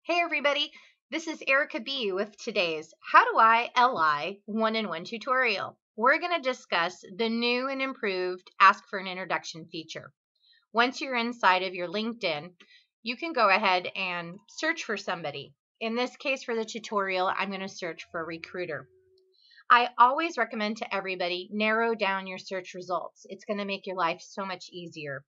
Hey everybody, this is Erica B with today's How Do I LI 1-in-1 tutorial. We're going to discuss the new and improved Ask for an Introduction feature. Once you're inside of your LinkedIn, you can go ahead and search for somebody. In this case for the tutorial, I'm going to search for a recruiter. I always recommend to everybody narrow down your search results. It's going to make your life so much easier.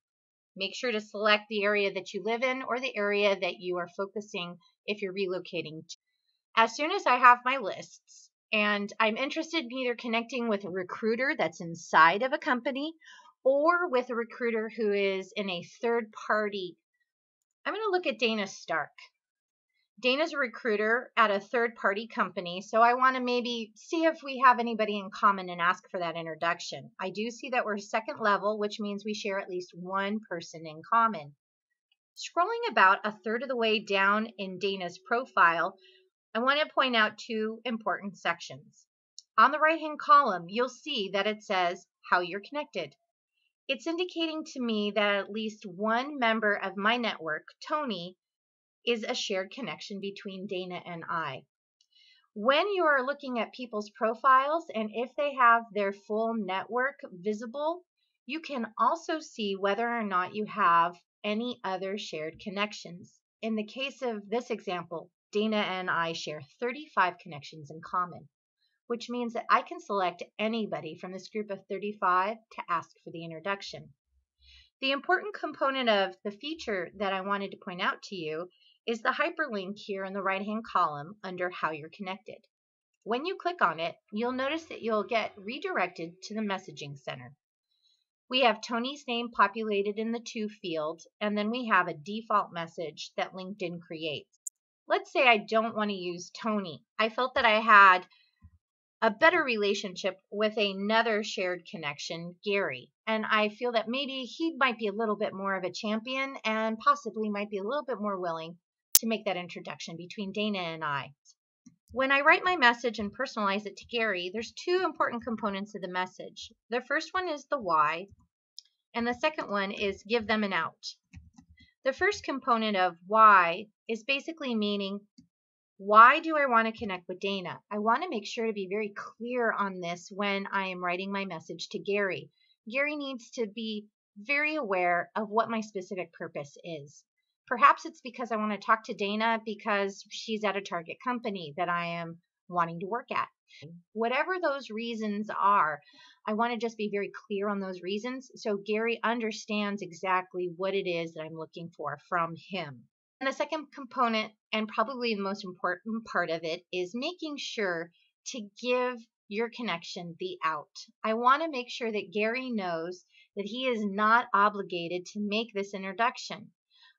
Make sure to select the area that you live in or the area that you are focusing if you're relocating to. As soon as I have my lists and I'm interested in either connecting with a recruiter that's inside of a company or with a recruiter who is in a third party, I'm going to look at Dana Stark. Dana's a recruiter at a third-party company, so I want to maybe see if we have anybody in common and ask for that introduction. I do see that we're second level, which means we share at least one person in common. Scrolling about a third of the way down in Dana's profile, I want to point out two important sections. On the right-hand column, you'll see that it says how you're connected. It's indicating to me that at least one member of my network, Tony, is a shared connection between Dana and I. When you are looking at people's profiles and if they have their full network visible, you can also see whether or not you have any other shared connections. In the case of this example, Dana and I share 35 connections in common, which means that I can select anybody from this group of 35 to ask for the introduction. The important component of the feature that I wanted to point out to you is the hyperlink here in the right-hand column under How You're Connected. When you click on it, you'll notice that you'll get redirected to the messaging center. We have Tony's name populated in the To field, and then we have a default message that LinkedIn creates. Let's say I don't want to use Tony. I felt that I had a better relationship with another shared connection, Gary. And I feel that maybe he might be a little bit more of a champion and possibly might be a little bit more willing to make that introduction between Dana and I. When I write my message and personalize it to Gary, there's two important components of the message. The first one is the why, and the second one is give them an out. The first component of why is basically meaning, why do I want to connect with Dana? I want to make sure to be very clear on this when I am writing my message to Gary. Gary needs to be very aware of what my specific purpose is. Perhaps it's because I want to talk to Dana because she's at a target company that I am wanting to work at. Whatever those reasons are, I want to just be very clear on those reasons so Gary understands exactly what it is that I'm looking for from him. And the second component, and probably the most important part of it, is making sure to give your connection the out. I want to make sure that Gary knows that he is not obligated to make this introduction.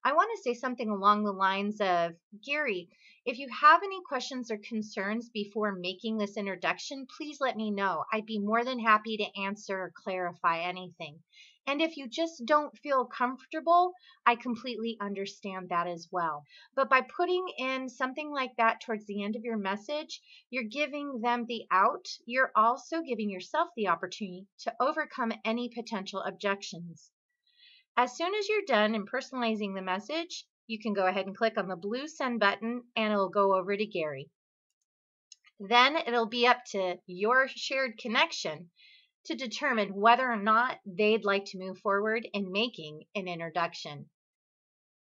I want to say something along the lines of, Gary, if you have any questions or concerns before making this introduction, please let me know. I'd be more than happy to answer or clarify anything. And if you just don't feel comfortable, I completely understand that as well. But by putting in something like that towards the end of your message, you're giving them the out. You're also giving yourself the opportunity to overcome any potential objections. As soon as you're done in personalizing the message, you can go ahead and click on the blue send button and it'll go over to Gary. Then it'll be up to your shared connection to determine whether or not they'd like to move forward in making an introduction.